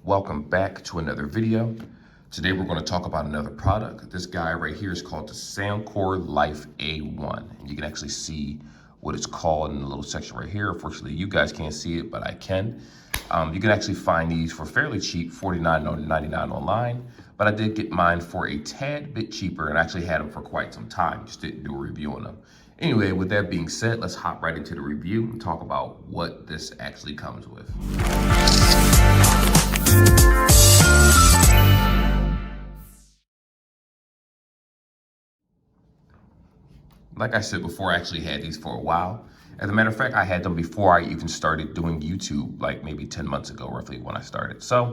Welcome back to another video. Today we're going to talk about another product. This guy right here is called the SOUNDCORE Life A1. And you can actually see what it's called in the little section right here. Unfortunately, you guys can't see it, but I can. You can actually find these for fairly cheap, $49.99 online. But I did get mine for a tad bit cheaper and actually had them for quite some time. Just didn't do a review on them. Anyway, with that being said, let's hop right into the review and talk about what this actually comes with. Like I said before, I actually had these for a while. As a matter of fact, I had them before I even started doing YouTube, like maybe 10 months ago, roughly when I started. So,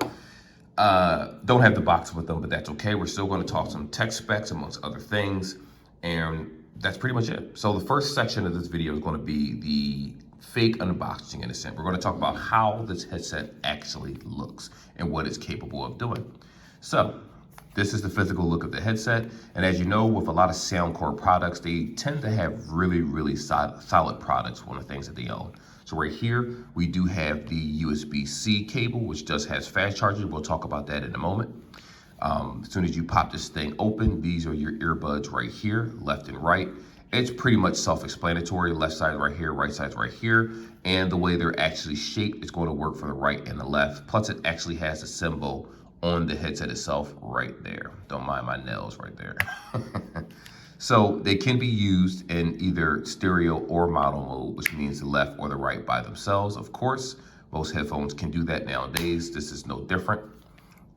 don't have the box with them, but that's okay. We're still going to talk some tech specs amongst other things. And that's pretty much it. So the first section of this video is going to be the fake unboxing in a sense. We're going to talk about how this headset actually looks and what it's capable of doing. So this is the physical look of the headset. And as you know, with a lot of SOUNDCORE products, they tend to have really solid products, one of the things that they own. So right here, we do have the USB-C cable, which does has fast charging. We'll talk about that in a moment. As soon as you pop this thing open, these are your earbuds right here, left and right. It's pretty much self-explanatory. Left side right here, right side's right here. And the way they're actually shaped is going to work for the right and the left. Plus it actually has a symbol on the headset itself right there. Don't mind my nails right there. So they can be used in either stereo or mono mode, which means the left or the right by themselves. Of course, most headphones can do that nowadays. This is no different.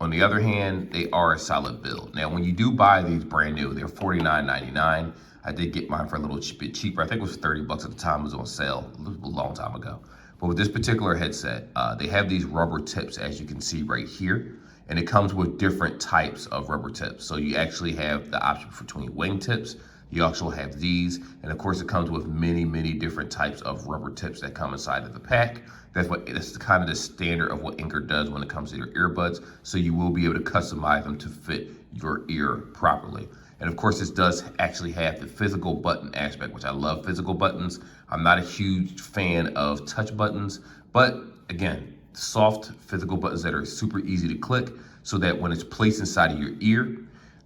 On the other hand, they are a solid build. Now, when you do buy these brand new, they're $49.99. I did get mine for a little bit cheaper. I think it was 30 bucks at the time. It was on sale a long time ago. But with this particular headset, they have these rubber tips, as you can see right here. And it comes with different types of rubber tips. So you actually have the option between wing tips. You also have these. And of course, it comes with many different types of rubber tips that come inside of the pack. That's kind of the standard of what Anker does when it comes to your earbuds. So you will be able to customize them to fit your ear properly. And of course, this does actually have the physical button aspect, which I love physical buttons. I'm not a huge fan of touch buttons, but again, soft physical buttons that are super easy to click so that when it's placed inside of your ear,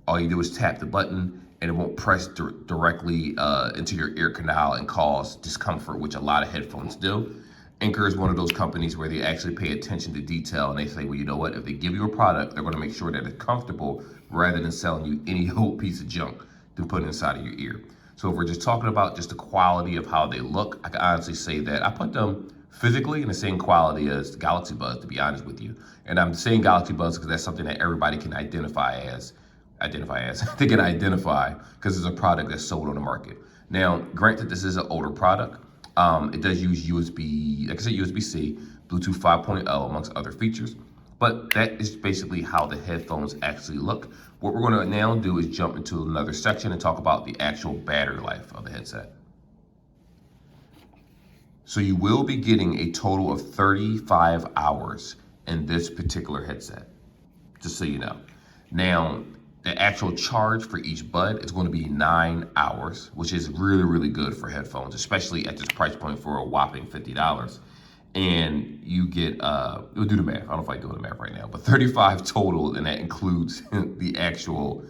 all you do is tap the button and it won't press directly into your ear canal and cause discomfort, which a lot of headphones do. Anker is one of those companies where they actually pay attention to detail and they say, well, you know what, if they give you a product, they're going to make sure that it's comfortable rather than selling you any old piece of junk to put inside of your ear. So if we're just talking about just the quality of how they look, I can honestly say that I put them physically in the same quality as the Galaxy Buds, to be honest with you. And I'm saying Galaxy Buds because that's something that everybody can identify as. They can identify because it's a product that's sold on the market. Now, granted, this is an older product. It does use USB, like I said, USB-C, Bluetooth 5.0, amongst other features. But that is basically how the headphones actually look. What we're going to now do is jump into another section and talk about the actual battery life of the headset. So you will be getting a total of 35 hours in this particular headset, just so you know. Now, the actual charge for each bud is going to be 9 hours, which is really good for headphones, especially at this price point for a whopping $50. And you get, we'll do the math. I don't know if I'm doing the math right now, but 35 total, and that includes the actual,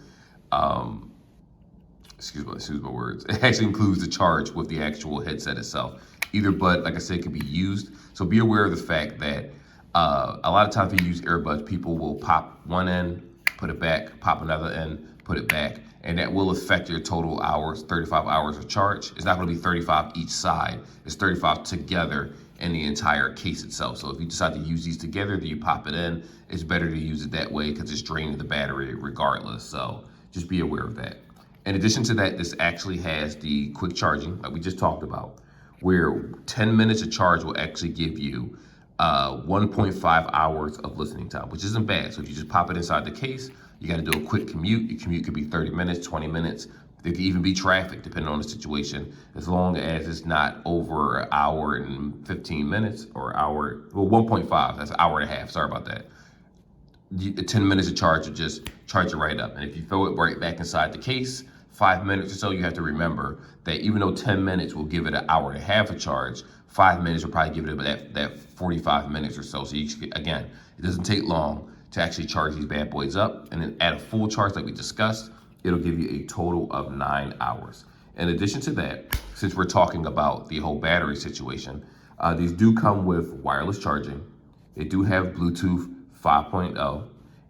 excuse my words. It actually includes the charge with the actual headset itself. Either bud, like I said, can be used. So be aware of the fact that a lot of times when you use earbuds, people will pop one in, put it back, pop another in, put it back. And that will affect your total hours, 35 hours of charge. It's not gonna be 35 each side. It's 35 together in the entire case itself. So if you decide to use these together, then you pop it in. It's better to use it that way because it's draining the battery regardless. So just be aware of that. In addition to that, this actually has the quick charging, like we just talked about, where 10 minutes of charge will actually give you 1.5 hours of listening time, which isn't bad. So if you just pop it inside the case, you got to do a quick commute. Your commute could be 30 minutes, 20 minutes. There could even be traffic, depending on the situation, as long as it's not over an hour and 15 minutes or hour, well, 1.5, that's an hour and a half. Sorry about that. 10 minutes of charge will just charge it right up. And if you throw it right back inside the case, 5 minutes or so, you have to remember that even though 10 minutes will give it an hour and a half of charge, 5 minutes will probably give it that 45 minutes or so. So again, it doesn't take long to actually charge these bad boys up. And then at a full charge like we discussed, it'll give you a total of 9 hours. In addition to that, since we're talking about the whole battery situation, these do come with wireless charging. They do have Bluetooth 5.0.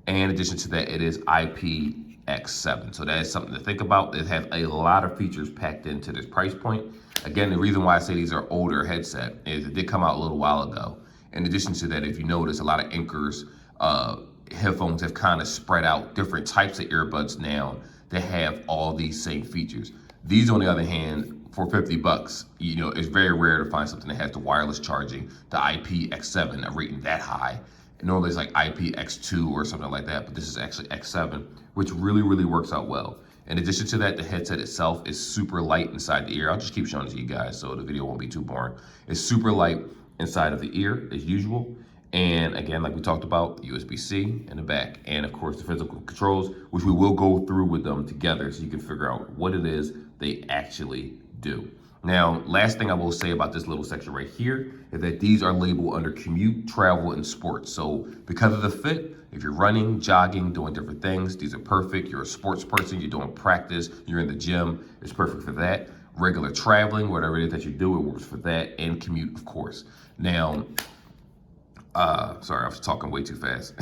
And in addition to that, it is IPX7. So that is something to think about. It has a lot of features packed into this price point. Again, the reason why I say these are older headset is it did come out a little while ago. In addition to that, if you notice, a lot of Anker's headphones have kind of spread out different types of earbuds now that have all these same features. These, on the other hand, for 50 bucks, you know, it's very rare to find something that has the wireless charging, the IPX7, a rating that high. Normally it's like IPX2 or something like that, but this is actually X7, which really, really works out well. In addition to that, the headset itself is super light inside the ear. I'll just keep showing it to you guys so the video won't be too boring. It's super light inside of the ear as usual. And again, like we talked about, USB-C in the back, and of course the physical controls, which we will go through with them together so you can figure out what it is they actually do. Now, last thing I will say about this little section right here is that these are labeled under commute, travel, and sports. So because of the fit, if you're running, jogging, doing different things, these are perfect. You're a sports person, you're doing practice, you're in the gym, it's perfect for that. Regular traveling, whatever it is that you do, it works for that, and commute, of course. Now, sorry, I was talking way too fast.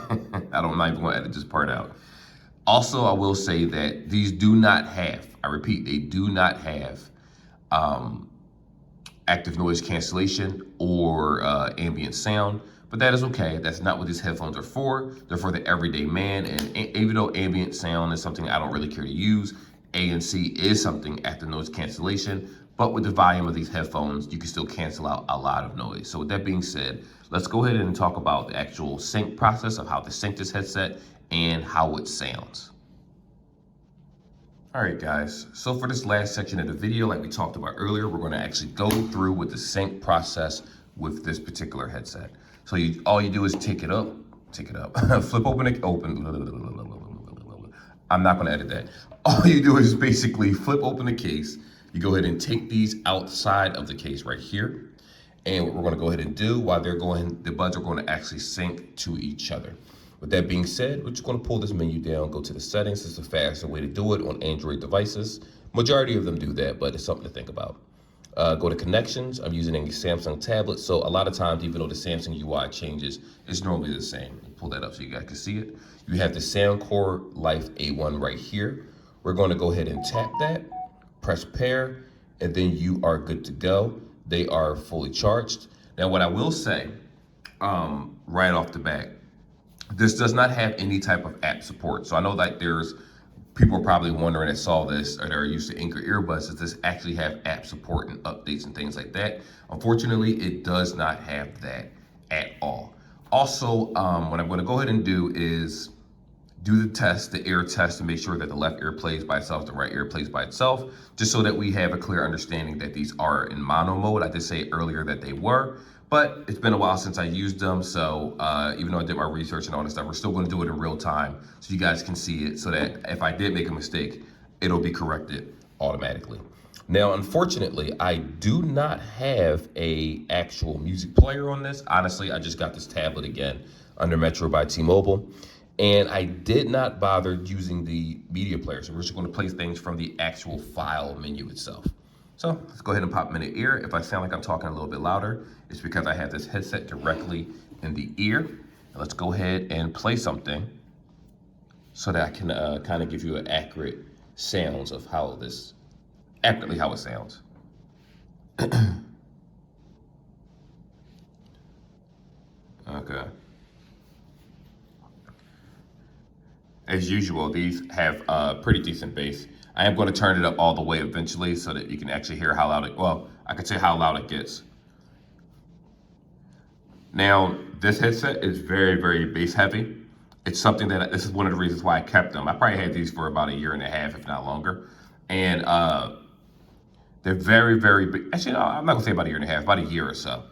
I'm not even gonna edit this part out. Also, I will say that these do not have, I repeat, they do not have active noise cancellation or ambient sound, but that is okay. That's not what these headphones are for. They're for the everyday man, and even though ambient sound is something I don't really care to use, ANC is something, active noise cancellation, but with the volume of these headphones, you can still cancel out a lot of noise. So with that being said, let's go ahead and talk about the actual sync process of how to sync this headset and how it sounds. All right, guys, so for this last section of the video, like we talked about earlier, we're gonna actually go through with the sync process with this particular headset. So all you do is take it up, flip open it, I'm not gonna edit that. All you do is basically flip open the case. You go ahead and take these outside of the case right here. And what we're gonna go ahead and do while the buds are gonna actually sync to each other. With that being said, we're just gonna pull this menu down, go to the settings. It's a faster way to do it on Android devices. Majority of them do that, but it's something to think about. Go to connections. I'm using a Samsung tablet, so a lot of times, even though the Samsung UI changes, it's normally the same. Pull that up so you guys can see it. You have the SOUNDCORE Life A1 right here. We're gonna go ahead and tap that, press pair, and then you are good to go. They are fully charged. Now, what I will say, right off the bat, this does not have any type of app support. So I know that there's people are probably wondering that saw this or they're used to Anker earbuds. Does this actually have app support and updates and things like that? Unfortunately, it does not have that at all. Also, what I'm gonna go ahead and do is do the test, the ear test, to make sure that the left ear plays by itself, the right ear plays by itself, just so that we have a clear understanding that these are in mono mode. I did say earlier that they were, but it's been a while since I used them, so even though I did my research and all this stuff, we're still gonna do it in real time so you guys can see it, so that if I did make a mistake, it'll be corrected automatically. Now, unfortunately, I do not have a actual music player on this. Honestly, I just got this tablet again under Metro by T-Mobile, and I did not bother using the media player, so we're just gonna play things from the actual file menu itself. So let's go ahead and pop them in the ear. If I sound like I'm talking a little bit louder, it's because I have this headset directly in the ear. And let's go ahead and play something so that I can kind of give you an accurate sounds of how this, accurately how it sounds. Okay. As usual, these have pretty decent bass. I am going to turn it up all the way eventually so that you can actually hear how loud it, well, I can say how loud it gets. Now, this headset is very, very bass heavy. It's something that, this is one of the reasons why I kept them. I probably had these for about 1.5 years, if not longer. And they're very, very, actually, no, I'm not gonna say about 1.5 years, about a year or so.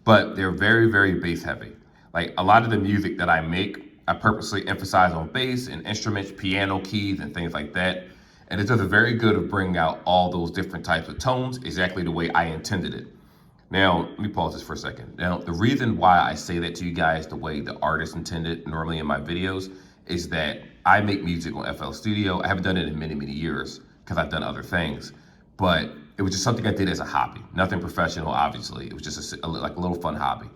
But they're very, very bass heavy. Like a lot of the music that I make, I purposely emphasize on bass and instruments, piano keys and things like that. And it does a very good of bringing out all those different types of tones exactly the way I intended it. Now, let me pause this for a second. Now, the reason why I say that to you guys the way the artist intended normally in my videos is that I make music on FL Studio. I haven't done it in many, many years because I've done other things. But it was just something I did as a hobby. Nothing professional, obviously. It was just like a little fun hobby.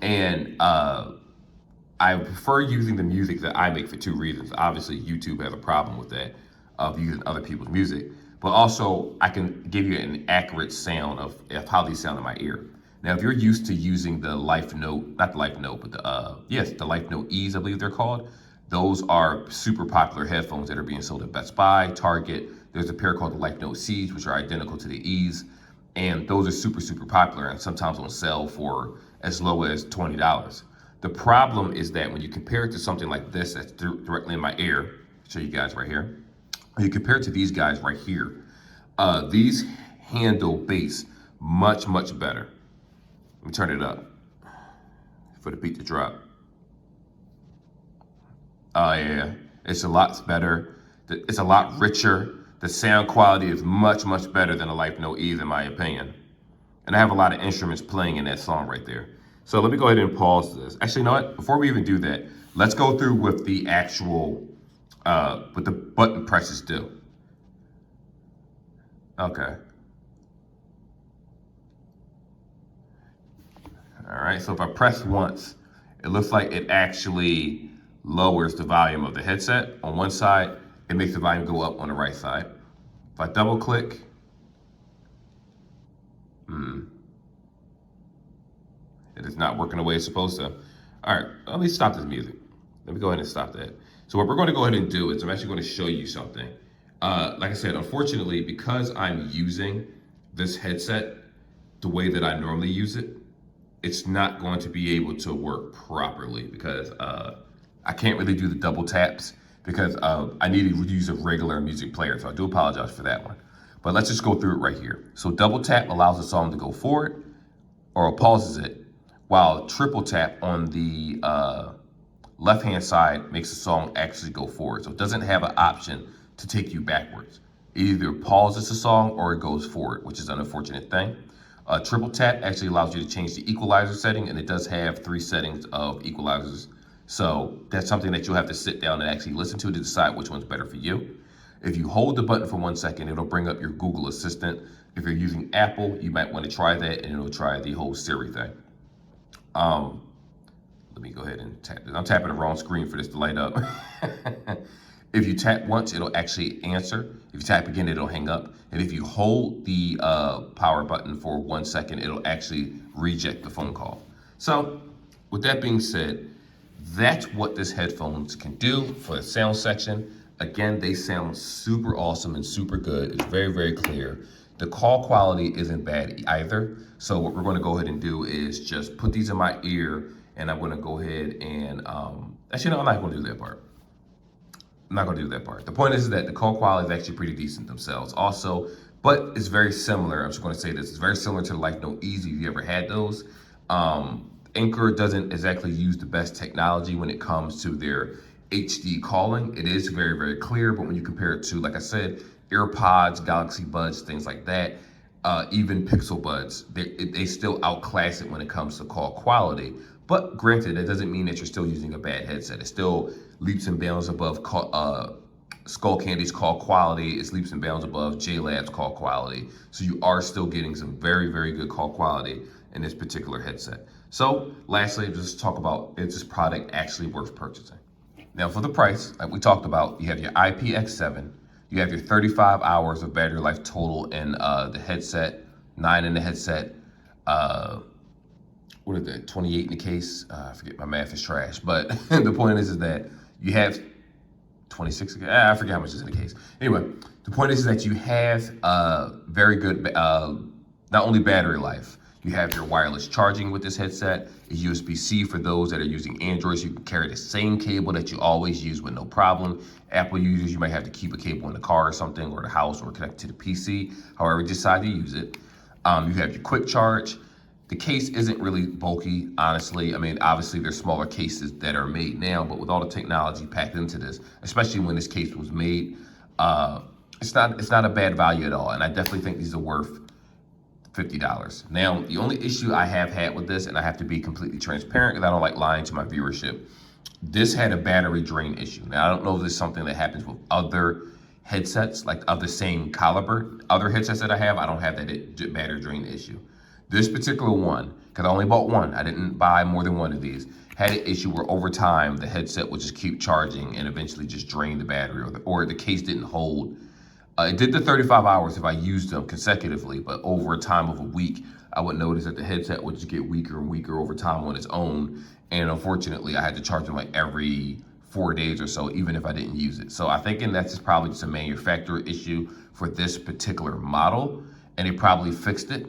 And I prefer using the music that I make for two reasons. Obviously, YouTube has a problem with that, of using other people's music. But also, I can give you an accurate sound of how these sound in my ear. Now, if you're used to using the Life Note, not the Life Note, but the Life Note E's, I believe they're called. Those are super popular headphones that are being sold at Best Buy, Target. There's a pair called the Life Note C's, which are identical to the E's. And those are super, super popular and sometimes on sale for as low as $20. The problem is that when you compare it to something like this that's directly in my ear, I'll show you guys right here. When you compare it to these guys right here, these handle bass much, much better. Let me turn it up for the beat to drop. Oh yeah, it's a lot better. It's a lot richer. The sound quality is much, much better than a Life Note E's in my opinion. And I have a lot of instruments playing in that song right there. So let me go ahead and pause this. Actually, you know what? Before we even do that, let's go through with the actual, what the button presses do. Okay. All right, so if I press once, it looks like it actually lowers the volume of the headset. On one side, it makes the volume go up on the right side. If I double click, it is not working the way it's supposed to. All right, let me stop this music. Let me go ahead and stop that. So what we're going to go ahead and do is I'm actually going to show you something. Like I said, unfortunately, because I'm using this headset the way that I normally use it, it's not going to be able to work properly because I can't really do the double taps because I need to use a regular music player. So I do apologize for that one. But let's just go through it right here. So double tap allows the song to go forward or pauses it, while triple tap on the left-hand side makes the song actually go forward. So it doesn't have an option to take you backwards. It either pauses the song or it goes forward, which is an unfortunate thing. Triple tap actually allows you to change the equalizer setting, and it does have 3 settings of equalizers. So that's something that you'll have to sit down and actually listen to decide which one's better for you. If you hold the button for 1 second, it'll bring up your Google Assistant. If you're using Apple, you might want to try that, and it'll try the whole Siri thing. Let me go ahead and tap this. I'm tapping the wrong screen for this to light up. If you tap once, it'll actually answer. If you tap again, it'll hang up. And if you hold the power button for 1 second, it'll actually reject the phone call. So with that being said, that's what this headphones can do for the sound section. Again, they sound super awesome and super good. It's very, very clear. The call quality isn't bad either. So what we're going to go ahead and do is just put these in my ear, and I'm going to go ahead and, actually, no, I'm not going to do that part. I'm not going to do that part. The point is that the call quality is actually pretty decent themselves also, but it's very similar. I'm just going to say this. It's very similar to the Life Note Easy if you ever had those. Anchor doesn't exactly use the best technology when it comes to their HD calling. It is very, very clear, but when you compare it to, like I said, AirPods, Galaxy Buds, things like that, even Pixel Buds, they still outclass it when it comes to call quality. But granted, that doesn't mean that you're still using a bad headset. It's still leaps and bounds above Skull Candy's call quality. It's leaps and bounds above JLab's call quality. So you are still getting some very, very good call quality in this particular headset. So lastly, just talk about, is this product actually worth purchasing? Now for the price, like we talked about, you have your IPX7, you have your 35 hours of battery life total in the headset, 9 in the headset, what is that, 28 in the case? I forget, my math is trash. But the point is that you have 26, I forget how much is in the case. Anyway, the point is that you have very good, not only battery life, you have your wireless charging with this headset, USB-C for those that are using Android, so you can carry the same cable that you always use with no problem. Apple users, you might have to keep a cable in the car or something, or the house, or connect to the PC, however you decide to use it. You have your quick charge. The case isn't really bulky, honestly. I mean, obviously there's smaller cases that are made now, but with all the technology packed into this, especially when this case was made, it's not a bad value at all. And I definitely think these are worth $50. Now, the only issue I have had with this, and I have to be completely transparent because I don't like lying to my viewership, this had a battery drain issue. Now, I don't know if this is something that happens with other headsets, like of the same caliber. Other headsets that I don't have that battery drain issue. This particular one, because I only bought one, I didn't buy more than one of these, had an issue where over time the headset would just keep charging and eventually just drain the battery, or the case didn't hold. It did the 35 hours if I used them consecutively, but over a time of a week, I would notice that the headset would just get weaker and weaker over time on its own. And unfortunately, I had to charge them like every 4 days or so, even if I didn't use it. So I'm thinking that's probably just a manufacturer issue for this particular model, and they probably fixed it.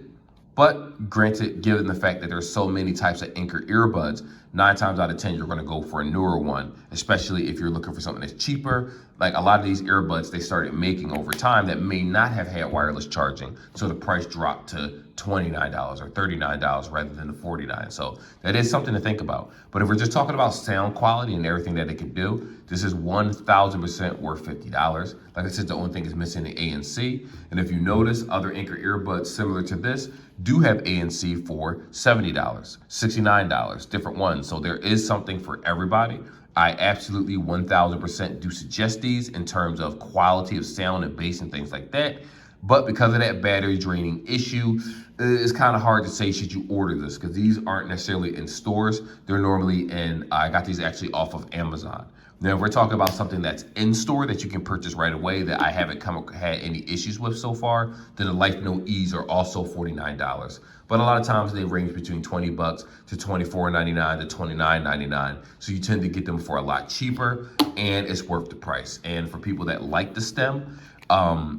But granted, given the fact that there's so many types of Anker earbuds, 9 times out of 10, you're gonna go for a newer one, especially if you're looking for something that's cheaper. Like a lot of these earbuds they started making over time that may not have had wireless charging. So the price dropped to $29 or $39 rather than the $49. So that is something to think about. But if we're just talking about sound quality and everything that it can do, this is 1,000% worth $50. Like I said, the only thing is missing the ANC. And if you notice, other Anker earbuds similar to this do have ANC for $70, $69, different ones. So there is something for everybody. I absolutely 1,000% do suggest these in terms of quality of sound and bass and things like that. But because of that battery draining issue, it's kind of hard to say should you order this, because these aren't necessarily in stores. They're normally in, I got these actually off of Amazon. Now, if we're talking about something that's in store that you can purchase right away that I haven't had any issues with so far, then the Life Note E's are also $49. But a lot of times they range between $20 to $24.99 to $29.99. So you tend to get them for a lot cheaper, and it's worth the price. And for people that like the stem, oh,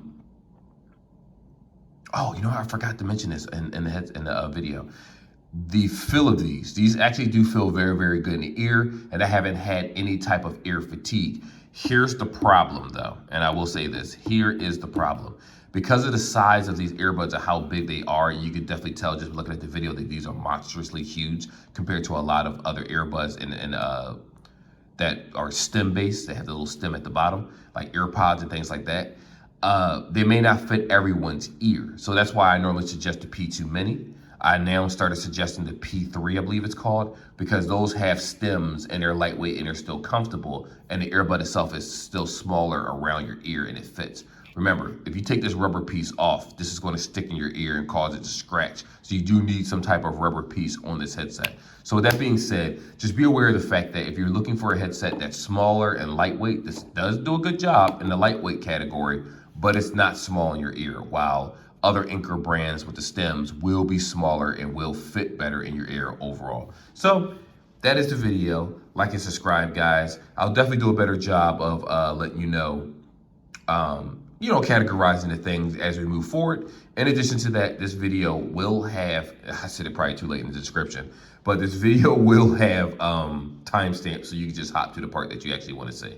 you know, I forgot to mention this in the video. The feel of these actually do feel very, very good in the ear, and I haven't had any type of ear fatigue. Here's the problem though, and I will say this, here is the problem. Because of the size of these earbuds and how big they are, you can definitely tell just looking at the video that these are monstrously huge compared to a lot of other earbuds that are stem based, that have the little stem at the bottom, like AirPods and things like that. They may not fit everyone's ear. So that's why I normally suggest the P2 Mini. I now started suggesting the P3, I believe it's called, because those have stems and they're lightweight and they're still comfortable, and the earbud itself is still smaller around your ear and it fits. Remember, if you take this rubber piece off, this is going to stick in your ear and cause it to scratch. So you do need some type of rubber piece on this headset. So with that being said, just be aware of the fact that if you're looking for a headset that's smaller and lightweight, this does do a good job in the lightweight category, but it's not small in your ear, while other Anker brands with the stems will be smaller and will fit better in your ear overall. So that is the video. Like and subscribe, guys. I'll definitely do a better job of letting you know, categorizing the things as we move forward. In addition to that, this video will have, I said it probably too late in the description, but this video will have timestamps so you can just hop to the part that you actually want to see.